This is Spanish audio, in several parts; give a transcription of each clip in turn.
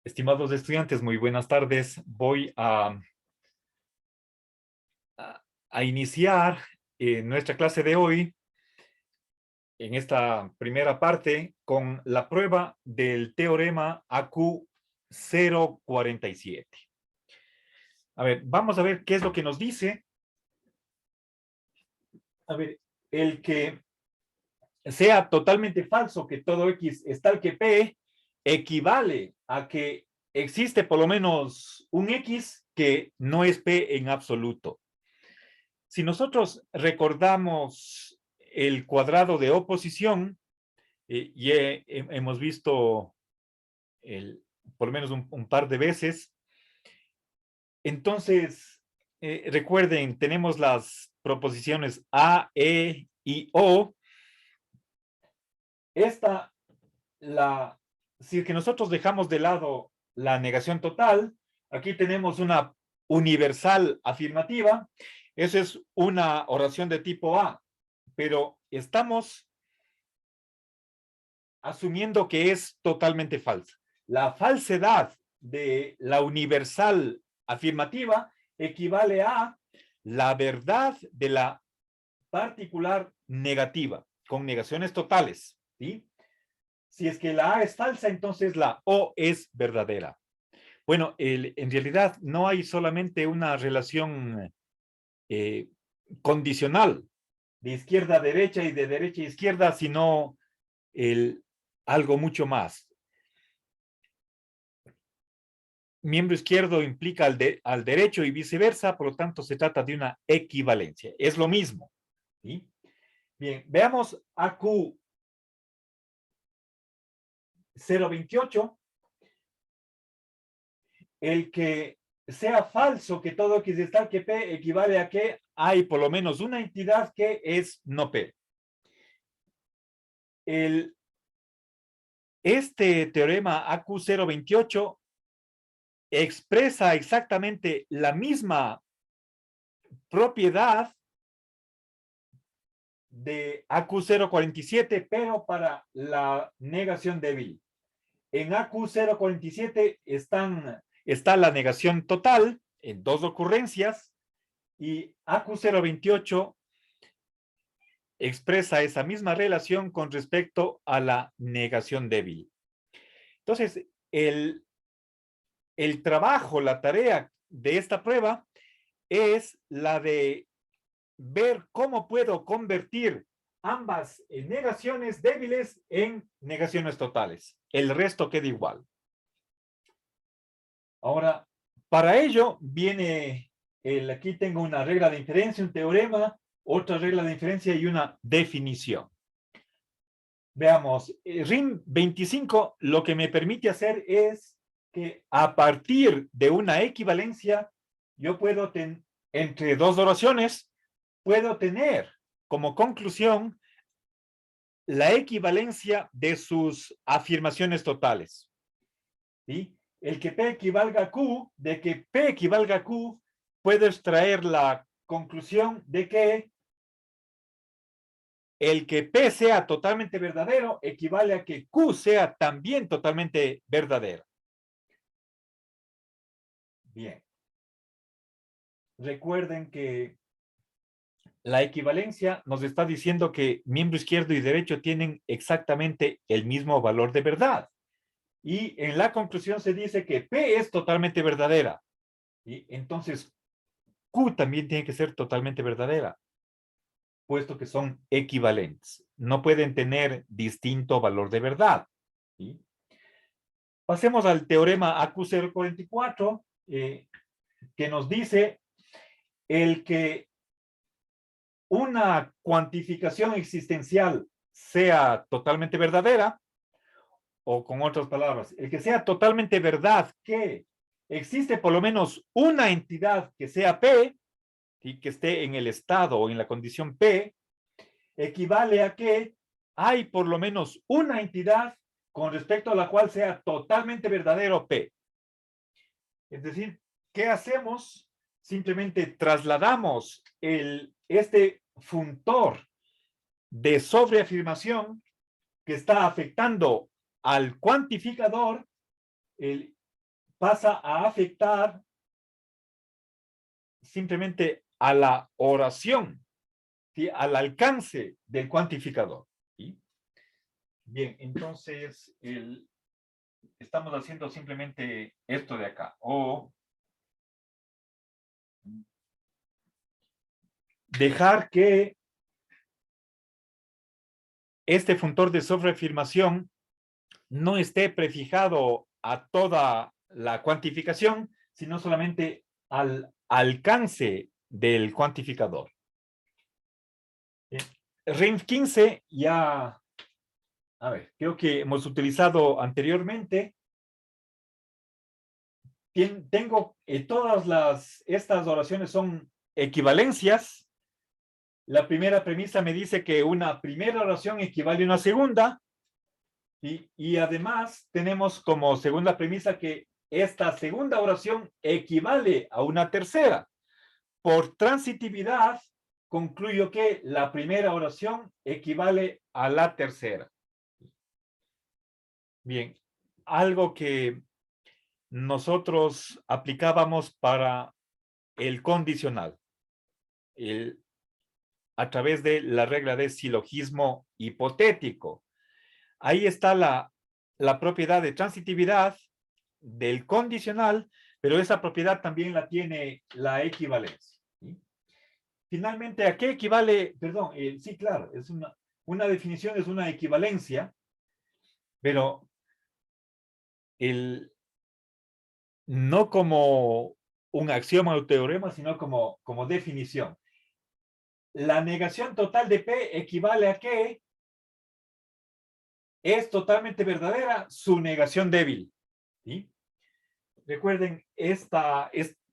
Estimados estudiantes, muy buenas tardes. Voy a iniciar nuestra clase de hoy en esta primera parte con la prueba del teorema AQ047. A ver, vamos a ver qué es lo que nos dice. A ver, el que sea totalmente falso que todo X es tal que P equivale a que existe por lo menos un X que no es P en absoluto. Si nosotros recordamos el cuadrado de oposición, hemos visto por lo menos un par de veces, entonces recuerden, tenemos las proposiciones A, E y O. Si es que nosotros dejamos de lado la negación total, aquí tenemos una universal afirmativa. Esa es una oración de tipo A, pero estamos asumiendo que es totalmente falsa. La falsedad de la universal afirmativa equivale a la verdad de la particular negativa, con negaciones totales, ¿sí? Si es que la A es falsa, entonces la O es verdadera. Bueno, en realidad no hay solamente una relación condicional de izquierda a derecha y de derecha a izquierda, sino algo mucho más. Miembro izquierdo implica al derecho y viceversa, por lo tanto se trata de una equivalencia. Es lo mismo, ¿sí? Bien, veamos AQ 028. El que sea falso que todo X es tal que P equivale a que hay por lo menos una entidad que es no P. Este teorema AQ028 expresa exactamente la misma propiedad de AQ047, pero para la negación débil. En AQ047 está la negación total en dos ocurrencias y AQ028 expresa esa misma relación con respecto a la negación débil. Entonces, el trabajo, la tarea de esta prueba es la de ver cómo puedo convertir ambas negaciones débiles en negaciones totales. El resto queda igual. Ahora, para ello viene, aquí tengo una regla de inferencia, un teorema, otra regla de inferencia y una definición. Veamos, RIM 25 lo que me permite hacer es que a partir de una equivalencia, yo puedo entre dos oraciones, puedo tener como conclusión la equivalencia de sus afirmaciones totales. ¿Sí? El que P equivalga a Q, de que P equivalga a Q, puedo extraer la conclusión de que el que P sea totalmente verdadero equivale a que Q sea también totalmente verdadero. Bien. Recuerden que la equivalencia nos está diciendo que miembro izquierdo y derecho tienen exactamente el mismo valor de verdad. Y en la conclusión se dice que P es totalmente verdadera. Y entonces Q también tiene que ser totalmente verdadera, puesto que son equivalentes. No pueden tener distinto valor de verdad. ¿Sí? Pasemos al teorema AQ044, que nos dice el que una cuantificación existencial sea totalmente verdadera, o con otras palabras, el que sea totalmente verdad que existe por lo menos una entidad que sea P, y que esté en el estado o en la condición P, equivale a que hay por lo menos una entidad con respecto a la cual sea totalmente verdadero P. Es decir, ¿qué hacemos? Simplemente trasladamos este funtor de sobreafirmación que está afectando al cuantificador pasa a afectar simplemente a la oración, ¿sí? Al alcance del cuantificador. ¿Sí? Bien, entonces estamos haciendo simplemente esto de acá. O dejar que este funtor de sobreafirmación no esté prefijado a toda la cuantificación, sino solamente al alcance del cuantificador. RIMF 15 ya, a ver, creo que hemos utilizado anteriormente. Tengo estas oraciones son equivalencias. La primera premisa me dice que una primera oración equivale a una segunda. Y además tenemos como segunda premisa que esta segunda oración equivale a una tercera. Por transitividad, concluyo que la primera oración equivale a la tercera. Bien, algo que nosotros aplicábamos para el condicional, a través de la regla de silogismo hipotético. Ahí está la propiedad de transitividad del condicional, pero esa propiedad también la tiene la equivalencia. ¿Sí? Finalmente, ¿a qué equivale? Perdón, sí, claro, es una definición, es una equivalencia, pero no como un axioma o teorema, sino como definición. La negación total de P equivale a que es totalmente verdadera su negación débil. ¿Sí? Recuerden,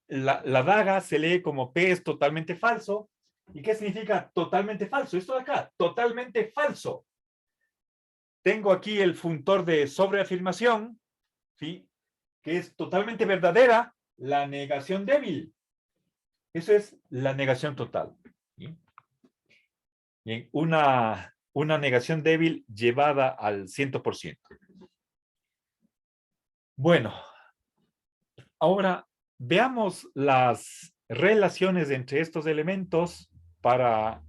la daga se lee como P es totalmente falso. ¿Y qué significa totalmente falso? Esto de acá, totalmente falso. Tengo aquí el funtor de sobreafirmación, ¿sí? Que es totalmente verdadera, la negación débil. Eso es la negación total. ¿Sí? Bien, una negación débil llevada al 100%. Bueno, ahora veamos las relaciones entre estos elementos para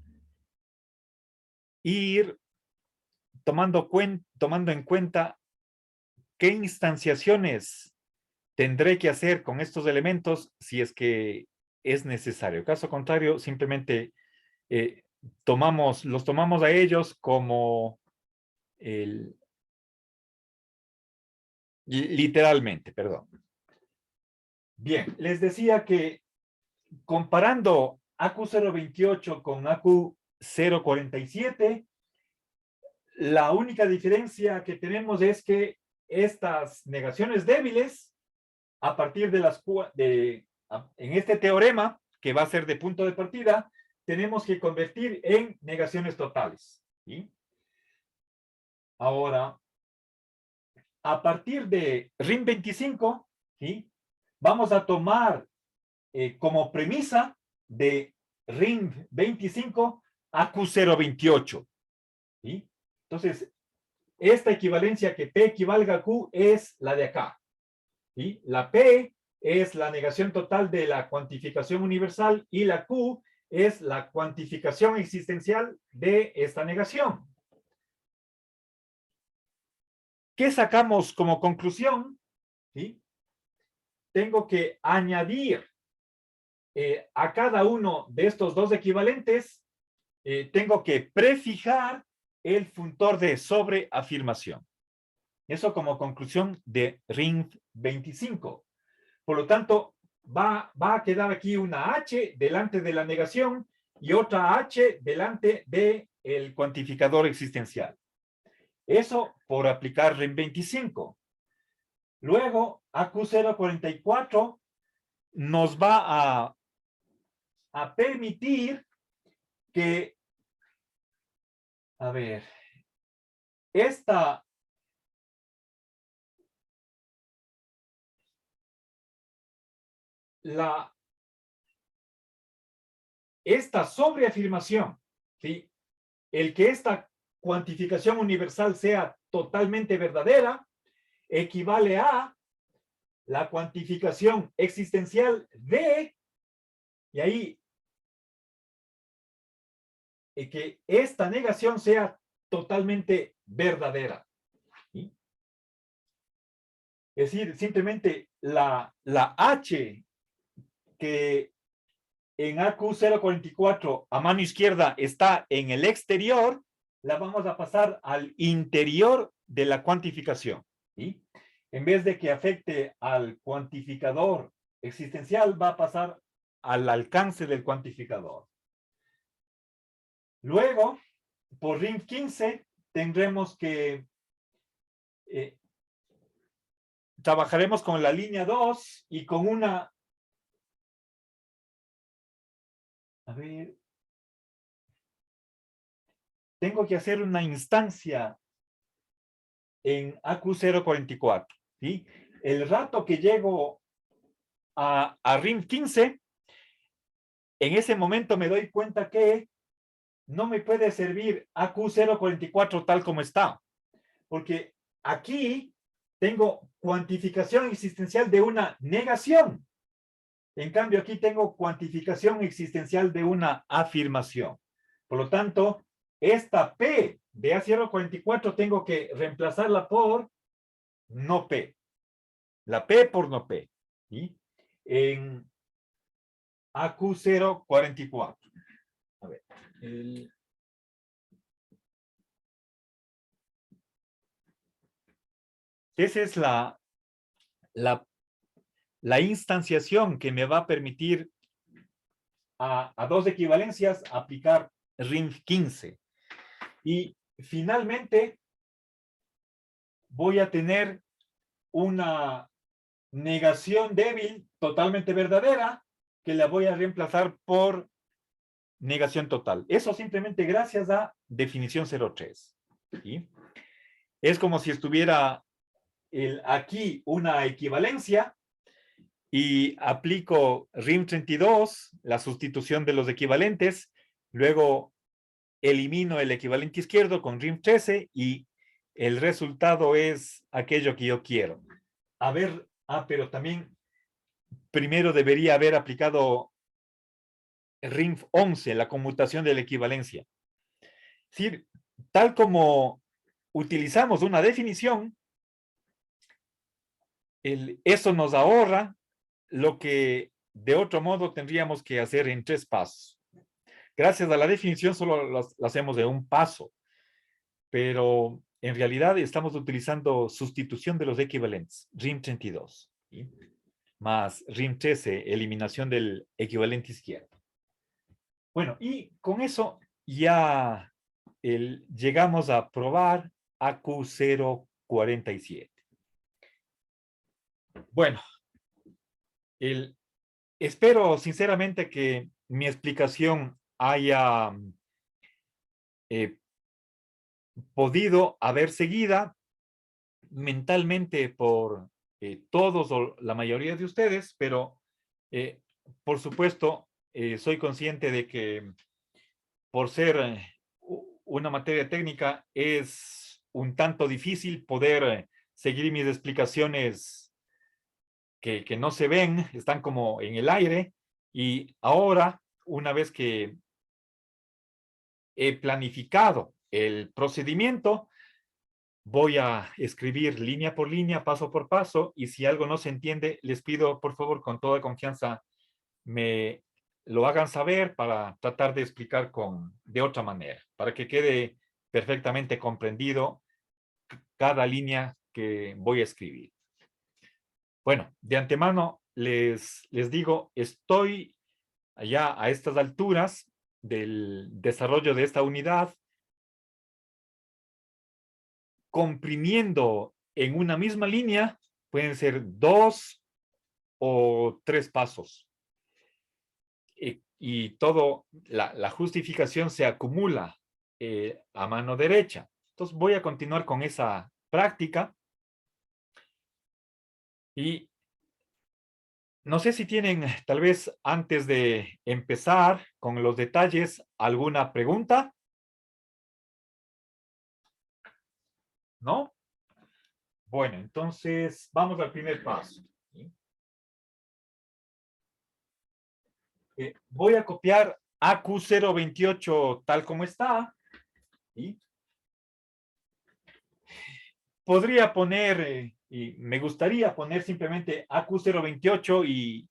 ir tomando en cuenta qué instanciaciones tendré que hacer con estos elementos si es que es necesario. Caso contrario, simplemente los tomamos a ellos como literalmente, perdón. Bien, les decía que comparando AQ028 con AQ047, la única diferencia que tenemos es que estas negaciones débiles, a partir en este teorema, que va a ser de punto de partida, tenemos que convertir en negaciones totales. ¿Sí? Ahora, a partir de RIM 25, ¿sí? Vamos a tomar como premisa de RIM 25 AQ028. ¿Sí? Entonces, esta equivalencia que P equivalga a Q es la de acá. ¿Sí? La P es la negación total de la cuantificación universal y la Q es la cuantificación existencial de esta negación. ¿Qué sacamos como conclusión? ¿Sí? Tengo que añadir a cada uno de estos dos equivalentes, tengo que prefijar el funtor de sobreafirmación. Eso como conclusión de RIM 25. Por lo tanto, va a quedar aquí una H delante de la negación y otra H delante del cuantificador existencial. Eso por aplicar RIM 25. Luego, AQ044 nos va a permitir que, a ver, esta sobreafirmación, ¿sí? El que esta cuantificación universal sea totalmente verdadera, equivale a la cuantificación existencial de, y ahí, que esta negación sea totalmente verdadera. ¿Sí? Es decir, simplemente la H que en AQ044 a mano izquierda está en el exterior, la vamos a pasar al interior de la cuantificación. ¿Sí? En vez de que afecte al cuantificador existencial, va a pasar al alcance del cuantificador. Luego, por RIMF 15, tendremos que trabajaremos con la línea 2 y con una... A ver... Tengo que hacer una instancia en AQ044. ¿Sí? El rato que llego a RIMF 15, en ese momento me doy cuenta que no me puede servir AQ044 tal como está. Porque aquí tengo cuantificación existencial de una negación. En cambio, aquí tengo cuantificación existencial de una afirmación. Por lo tanto, esta P de A044 tengo que reemplazarla por no P. La P por no P. ¿Sí? En AQ044. A ver. Esa es la instanciación que me va a permitir a dos equivalencias aplicar RIMF 15. Y finalmente voy a tener una negación débil totalmente verdadera que la voy a reemplazar por negación total. Eso simplemente gracias a definición 03. ¿Sí? Es como si estuviera aquí una equivalencia y aplico RIM 32, la sustitución de los equivalentes, luego elimino el equivalente izquierdo con RIM 13 y el resultado es aquello que yo quiero. A ver, pero también primero debería haber aplicado RIM 11, la conmutación de la equivalencia. Es decir, tal como utilizamos una definición, eso nos ahorra lo que de otro modo tendríamos que hacer en 3 pasos. Gracias a la definición solo lo hacemos de un paso, pero en realidad estamos utilizando sustitución de los equivalentes, RIM 32, ¿sí? Más RIM 13, eliminación del equivalente izquierdo. Bueno, y con eso ya llegamos a probar AQ047. Bueno, espero sinceramente que mi explicación haya podido haber seguida mentalmente por todos o la mayoría de ustedes, pero por supuesto soy consciente de que por ser una materia técnica es un tanto difícil poder seguir mis explicaciones que no se ven, están como en el aire, y ahora, una vez que he planificado el procedimiento, voy a escribir línea por línea, paso por paso, y si algo no se entiende, les pido, por favor, con toda confianza, me lo hagan saber para tratar de explicar de otra manera, para que quede perfectamente comprendido cada línea que voy a escribir. Bueno, de antemano les digo, estoy allá a estas alturas del desarrollo de esta unidad, comprimiendo en una misma línea, pueden ser 2 o 3 pasos. Y todo, la justificación se acumula a mano derecha. Entonces voy a continuar con esa práctica. Y no sé si tienen, tal vez antes de empezar con los detalles, alguna pregunta. ¿No? Bueno, entonces vamos al primer paso. ¿sí? Voy a copiar AQ028 tal como está. ¿Sí? Podría poner, y me gustaría poner simplemente AQ028 y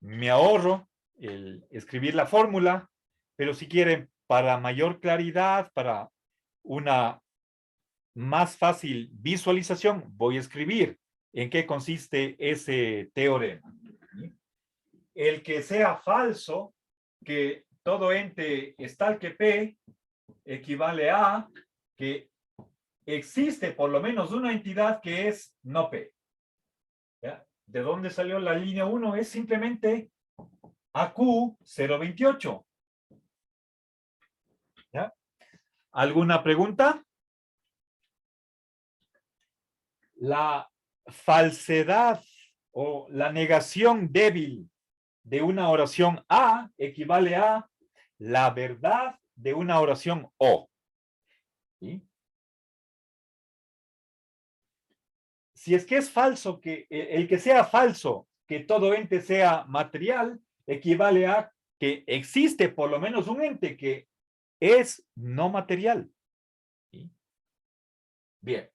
me ahorro el escribir la fórmula, pero si quieren, para mayor claridad, para una más fácil visualización, voy a escribir en qué consiste ese teorema. El que sea falso, que todo ente es tal que P, equivale a que existe por lo menos una entidad que es no P. ¿Ya? ¿De dónde salió la línea 1? Es simplemente AQ028. ¿Ya? ¿Alguna pregunta? La falsedad o la negación débil de una oración A equivale a la verdad de una oración O. ¿Sí? Si es que es falso, que el que sea falso, que todo ente sea material, equivale a que existe por lo menos un ente que es no material. ¿Sí? Bien.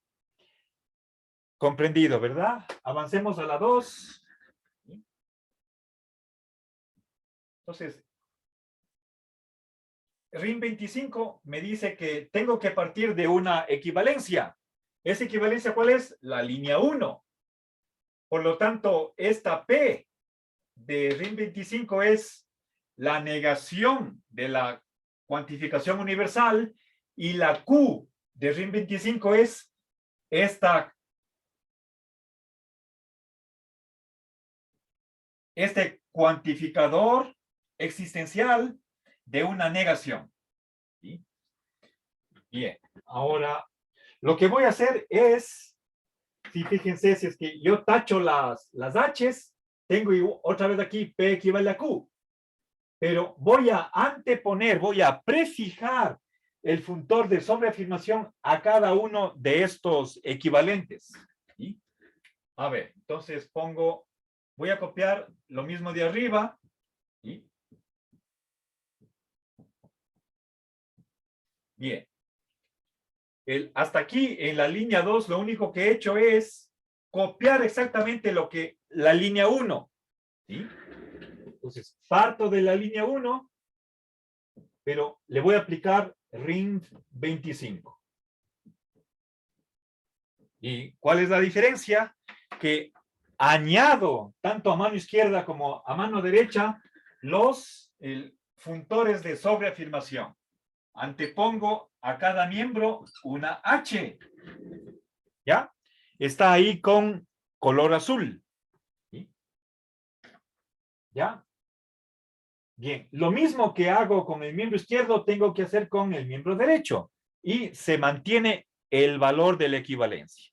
Comprendido, ¿verdad? Avancemos a la 2. ¿Sí? Entonces, RIN 25 me dice que tengo que partir de una equivalencia. ¿Esa equivalencia cuál es? La línea 1. Por lo tanto, esta P de RIN 25 es la negación de la cuantificación universal y la Q de RIN 25 es este cuantificador existencial de una negación. ¿Sí? Bien, ahora lo que voy a hacer es, si fíjense, si es que yo tacho las H's, tengo otra vez aquí P equivale a Q. Pero voy a anteponer, voy a prefijar el funtor de sobreafirmación a cada uno de estos equivalentes. ¿Sí? A ver, entonces voy a copiar lo mismo de arriba. ¿Sí? Bien. Hasta aquí, en la línea 2, lo único que he hecho es copiar exactamente lo que la línea 1. ¿Sí? Entonces, parto de la línea 1, pero le voy a aplicar RIN 25. ¿Y cuál es la diferencia? Que añado tanto a mano izquierda como a mano derecha los funtores de sobreafirmación. Antepongo a cada miembro una H. ¿Ya? Está ahí con color azul. ¿Sí? ¿Ya? Bien, lo mismo que hago con el miembro izquierdo, tengo que hacer con el miembro derecho. Y se mantiene el valor de la equivalencia.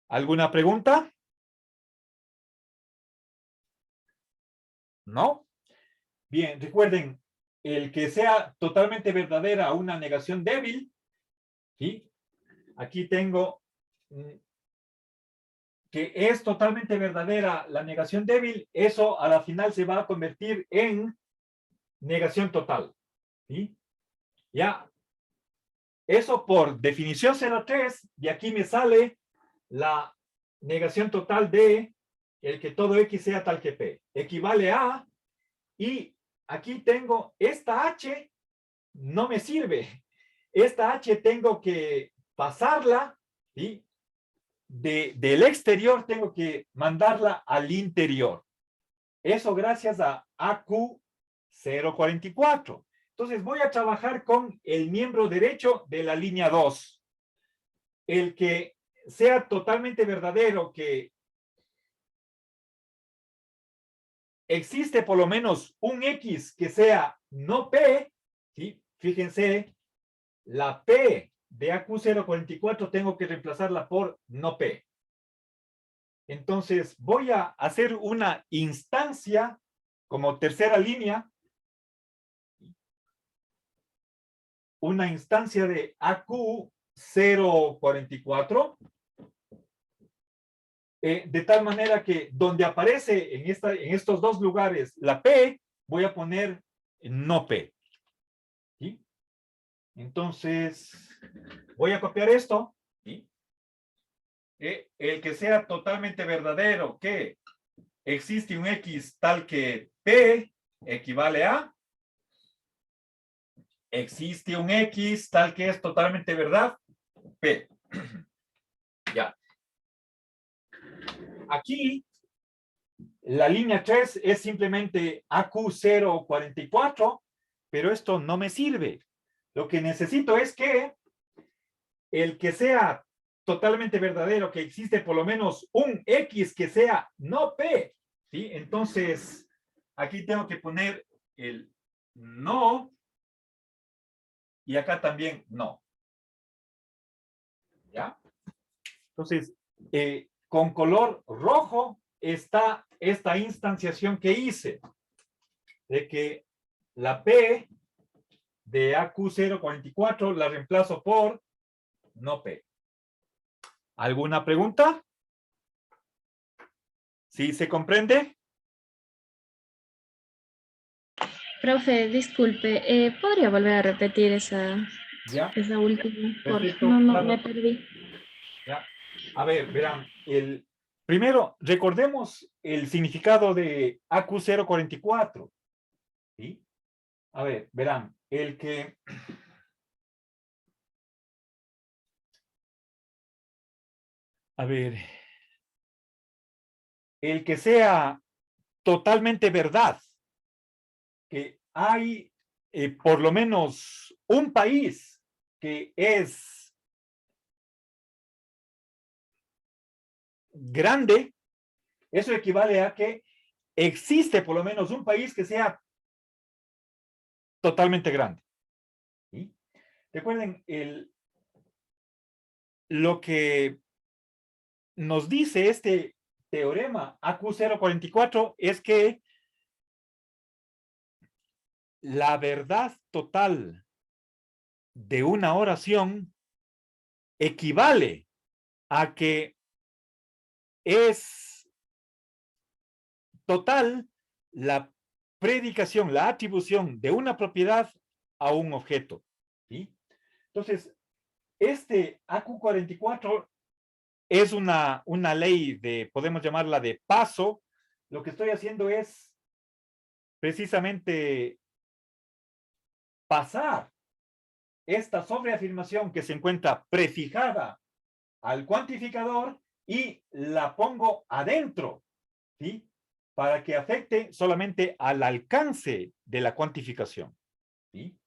¿Alguna pregunta? ¿No? Bien, recuerden, el que sea totalmente verdadera una negación débil, ¿sí? Aquí tengo que es totalmente verdadera la negación débil, eso a la final se va a convertir en negación total, ¿sí? Ya, eso por definición 0,3, y aquí me sale la negación total de el que todo X sea tal que P. Equivale a, y aquí tengo esta H, no me sirve. Esta H tengo que pasarla, ¿sí? Del exterior tengo que mandarla al interior. Eso gracias a AQ044. Entonces voy a trabajar con el miembro derecho de la línea 2. El que sea totalmente verdadero, que existe por lo menos un X que sea no P, ¿sí? Fíjense, la P de AQ044 tengo que reemplazarla por no P. Entonces voy a hacer una instancia como tercera línea, una instancia de AQ044. de tal manera que donde aparece en estos dos lugares la P, voy a poner no P. ¿Sí? Entonces, voy a copiar esto. ¿Sí? El que sea totalmente verdadero, que existe un X tal que P equivale a, existe un X tal que es totalmente verdad, P. Ya. Aquí, la línea 3 es simplemente AQ044, pero esto no me sirve. Lo que necesito es que el que sea totalmente verdadero, que existe por lo menos un X que sea no P, ¿sí? Entonces, aquí tengo que poner el no y acá también no. ¿Ya? Entonces, con color rojo está esta instanciación que hice de que la P de AQ044 la reemplazo por no P. ¿Alguna pregunta? ¿Sí se comprende? Profe, disculpe, ¿podría volver a repetir Ya, esa última? perfecto, No, me claro. perdí. Ya. A ver, verán, primero recordemos el significado de AQ044. ¿Sí? A ver, verán, a ver, el que sea totalmente verdad, que hay por lo menos un país que es grande, eso equivale a que existe por lo menos un país que sea totalmente grande. ¿Sí? Recuerden, lo que nos dice este teorema AQ044 es que la verdad total de una oración equivale a que es total la predicación, la atribución de una propiedad a un objeto. ¿Sí? Entonces, este AQ44 es una ley de, podemos llamarla de paso. Lo que estoy haciendo es precisamente pasar esta sobreafirmación que se encuentra prefijada al cuantificador y la pongo adentro, ¿sí? Para que afecte solamente al alcance de la cuantificación, ¿sí?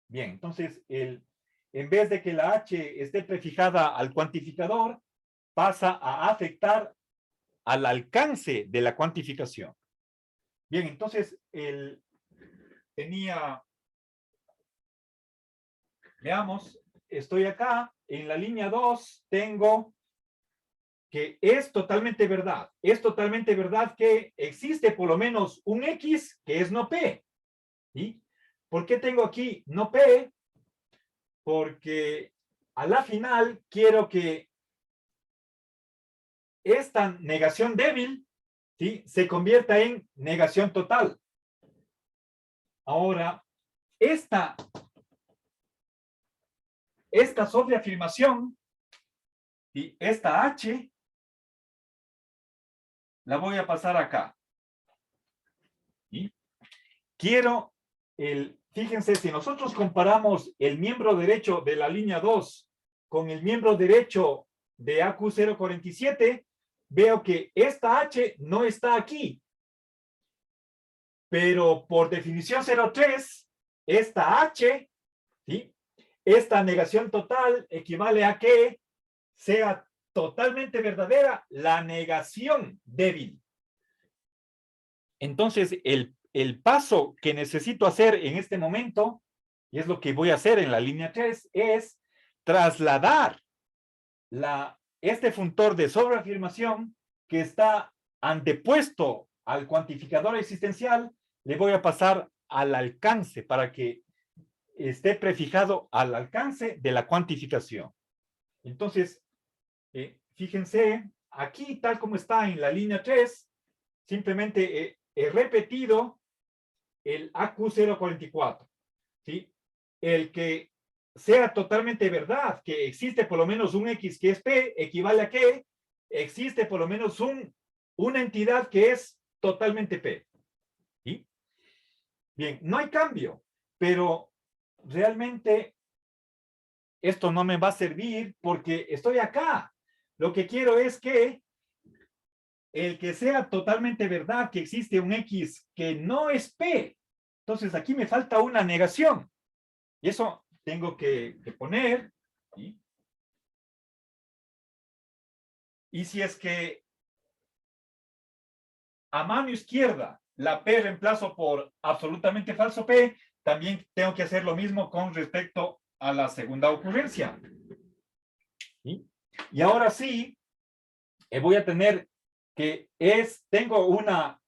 Bien, entonces, en vez de que la H esté prefijada al cuantificador, pasa a afectar al alcance de la cuantificación. Bien, entonces, veamos, estoy acá, en la línea 2 tengo que es totalmente verdad. Es totalmente verdad que existe por lo menos un X que es no P. ¿Sí? ¿Por qué tengo aquí no P? Porque a la final quiero que esta negación débil, ¿sí?, se convierta en negación total. Ahora, esta sobreafirmación y esta H la voy a pasar acá. ¿Sí? Quiero fíjense, si nosotros comparamos el miembro derecho de la línea 2 con el miembro derecho de AQ047, veo que esta H no está aquí. Pero por definición 03, esta H, ¿sí?, esta negación total equivale a que sea totalmente verdadera la negación débil. Entonces, el paso que necesito hacer en este momento, y es lo que voy a hacer en la línea 3, es trasladar este funtor de sobreafirmación que está antepuesto al cuantificador existencial, le voy a pasar al alcance para que esté prefijado al alcance de la cuantificación. Entonces, fíjense aquí, tal como está en la línea 3, simplemente he repetido el AQ044, ¿sí? El que sea totalmente verdad, que existe por lo menos un X que es P, equivale a que existe por lo menos una entidad que es totalmente P. ¿Sí? Bien, no hay cambio, pero realmente esto no me va a servir porque estoy acá. Lo que quiero es que el que sea totalmente verdad que existe un X que no es P. Entonces aquí me falta una negación. Y eso tengo que poner. ¿Sí? Y si es que a mano izquierda la P reemplazo por absolutamente falso P, también tengo que hacer lo mismo con respecto a la segunda ocurrencia. ¿Sí? Y ahora sí, voy a tener que tengo una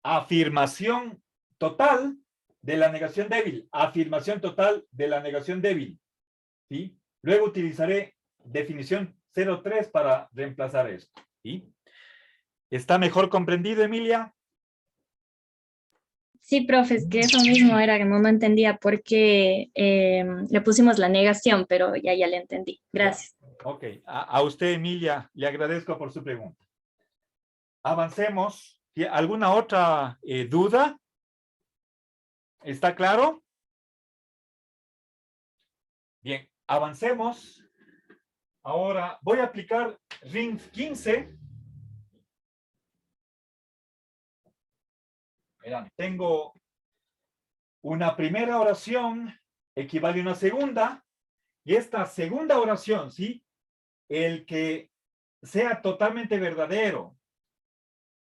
afirmación total de la negación débil, afirmación total de la negación débil. ¿Sí? Luego utilizaré definición 03 para reemplazar esto. ¿Sí? ¿Está mejor comprendido, Emilia? Sí, profe, es que eso mismo era que no entendía por qué le pusimos la negación, pero ya le entendí. Gracias. Ok, a usted, Emilia, le agradezco por su pregunta. Avancemos. ¿Alguna otra duda? ¿Está claro? Bien, avancemos. Ahora voy a aplicar RINF 15. Verán, tengo una primera oración, equivale a una segunda, y esta segunda oración, ¿sí? El que sea totalmente verdadero,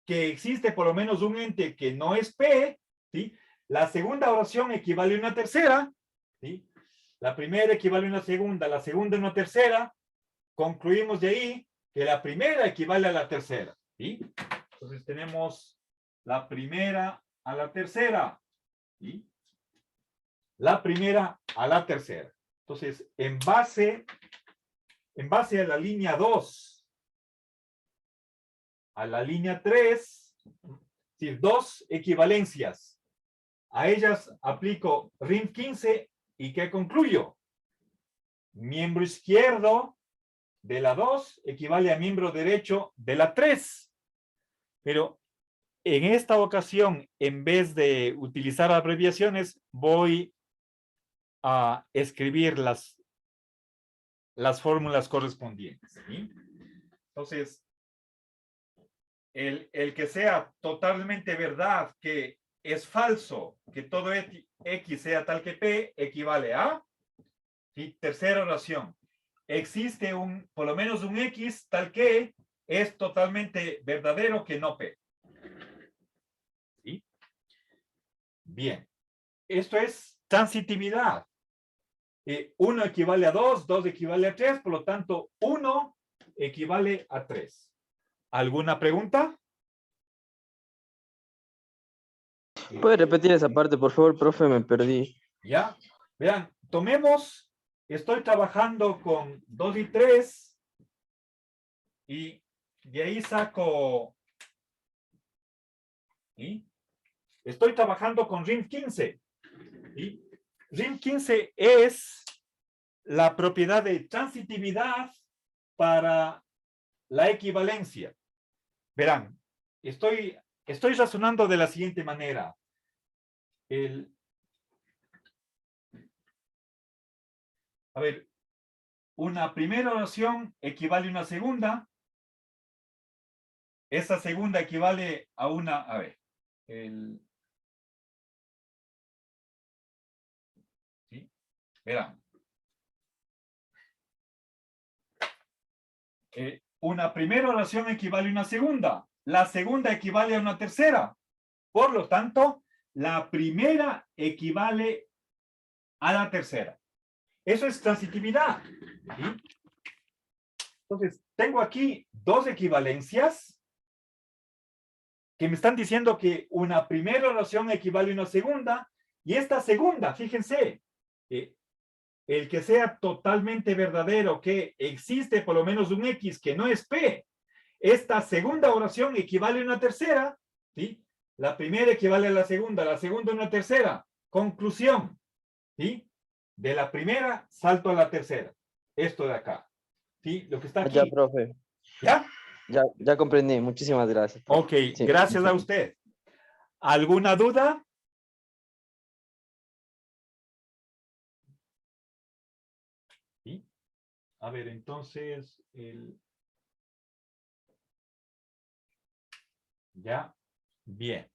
que existe por lo menos un ente que no es P, ¿sí? La segunda oración equivale a una tercera, ¿sí? La primera equivale a una segunda, la segunda a una tercera. Concluimos de ahí que la primera equivale a la tercera, ¿sí? Entonces tenemos la primera a la tercera, ¿sí? La primera a la tercera. Entonces, en base a la línea 2, a la línea 3, ¿sí? Dos equivalencias. A ellas aplico RINF 15 y ¿qué concluyo? Miembro izquierdo de la 2 equivale a miembro derecho de la 3. Pero en esta ocasión, en vez de utilizar abreviaciones, voy a escribir las fórmulas correspondientes. ¿Sí? Entonces, el que sea totalmente verdad que es falso, que todo X sea tal que P, equivale a, ¿sí? Tercera oración, existe por lo menos un X tal que es totalmente verdadero que no P. ¿Sí? Bien, esto es transitividad. 1 equivale a 2, 2 equivale a 3, por lo tanto, 1 equivale a 3. ¿Alguna pregunta? ¿Puede repetir esa parte, por favor, profe? Me perdí. Ya, vean, estoy trabajando con 2 y 3 y de ahí saco, ¿sí? Estoy trabajando con RIM 15. ¿Sí? RIM 15 es la propiedad de transitividad para la equivalencia. Verán, estoy razonando de la siguiente manera. A ver, una primera oración equivale a una segunda. Esa segunda equivale a una, a ver, ¿sí? Verán. Una primera oración equivale a una segunda. La segunda equivale a una tercera. Por lo tanto, la primera equivale a la tercera. Eso es transitividad. ¿Sí? Entonces, tengo aquí dos equivalencias que me están diciendo que una primera oración equivale a una segunda, y esta segunda, fíjense, el que sea totalmente verdadero, que existe por lo menos un X que no es P, esta segunda oración equivale a una tercera, ¿sí? La primera equivale a la segunda a una tercera. Conclusión, ¿sí? De la primera salto a la tercera. Esto de acá, ¿sí? Lo que está aquí. Ya, profe. ¿Ya? Ya comprendí. Muchísimas gracias, profe. Ok, Sí, gracias a muchas usted. ¿Alguna duda? ¿Sí? A ver, entonces, ya, bien.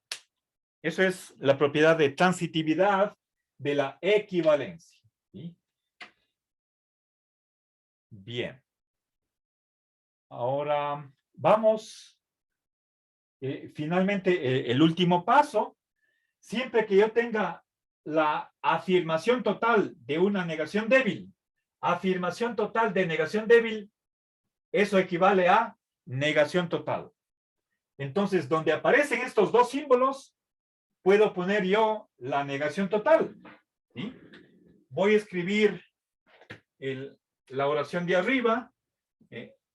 Eso es la propiedad de transitividad de la equivalencia. ¿Sí? Bien. Ahora vamos, finalmente, el último paso. Siempre que yo tenga la afirmación total de una negación débil, afirmación total de negación débil, eso equivale a negación total. Entonces, donde aparecen estos dos símbolos, puedo poner yo la negación total. ¿Sí? Voy a escribir la oración de arriba.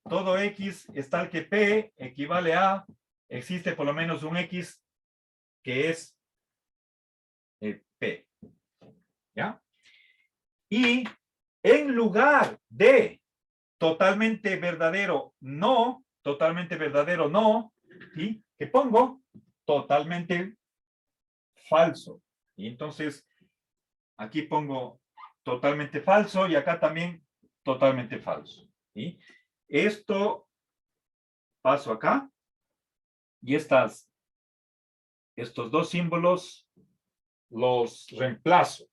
Todo X es tal que P equivale a, existe por lo menos un X que es P. ¿Ya? Y en lugar de totalmente verdadero no, ¿sí? ¿Qué pongo? Totalmente falso. Y entonces, aquí pongo totalmente falso y acá también totalmente falso. ¿Sí? Esto paso acá y estos dos símbolos los reemplazo.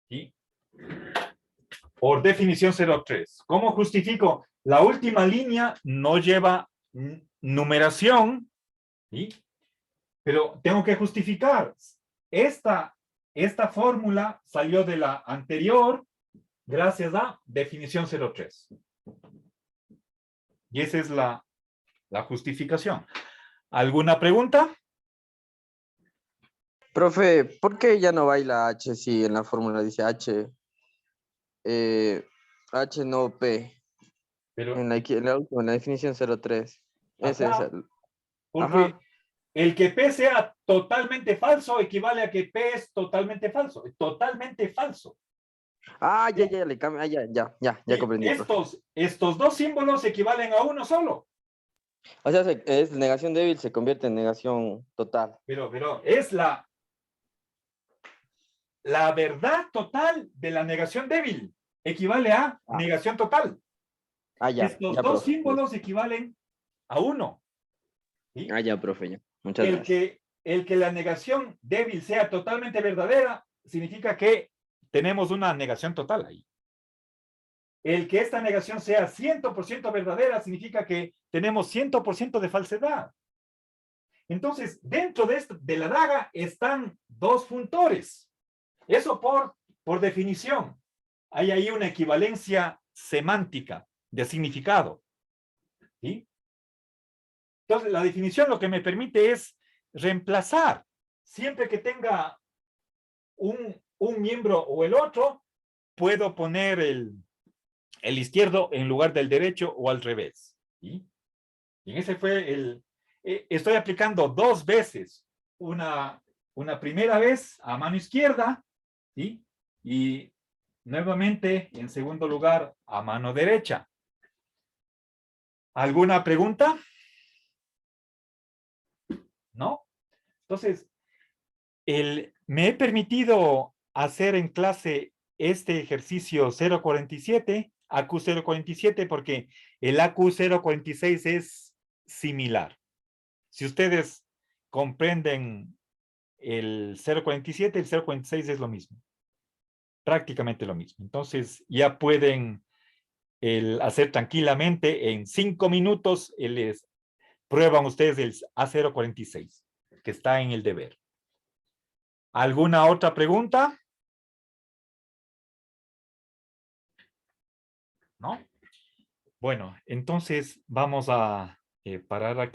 ¿Sí? Por definición 03. ¿Cómo justifico? La última línea no lleva numeración, ¿sí? Pero tengo que justificar. Esta fórmula salió de la anterior gracias a definición 03. Y esa es la justificación. ¿Alguna pregunta? Profe, ¿por qué ya no baila H si en la fórmula dice H? H no P. Pero En la última, en la definición 03. Ese es acá, el. porque Ajá. el que P sea totalmente falso equivale a que P es totalmente falso. Totalmente falso. Ah, ya le cambio. Ah, ya Y comprendí, profe. estos dos símbolos equivalen a uno solo. O sea, es negación débil, se convierte en negación total. Pero es la verdad total de la negación débil. Equivale a Ah, negación total. Estos ya, dos profe. símbolos equivalen a uno. ¿Sí? Ya, profe, ya. Muchas gracias. El que la negación débil sea totalmente verdadera significa que tenemos una negación total ahí. El que esta negación sea 100% verdadera significa que tenemos 100% de falsedad. Entonces, dentro de la daga están dos funtores. Eso por definición. Hay ahí una equivalencia semántica de significado. ¿Sí? Entonces, la definición lo que me permite es reemplazar. Siempre que tenga un miembro o el otro, puedo poner el izquierdo en lugar del derecho o al revés. ¿Sí? Y ese fue estoy aplicando dos veces. Una primera vez a mano izquierda, ¿sí? Y nuevamente, en segundo lugar, a mano derecha. ¿Alguna pregunta? ¿No? Entonces, me he permitido hacer en clase este ejercicio 047, AQ 047, porque el AQ 046 es similar. Si ustedes comprenden el 047, el 046 es lo mismo. Prácticamente lo mismo. Entonces, ya pueden hacer tranquilamente en 5 minutos, les prueban ustedes el A046, que está en el deber. ¿Alguna otra pregunta? ¿No? Bueno, entonces vamos a parar aquí.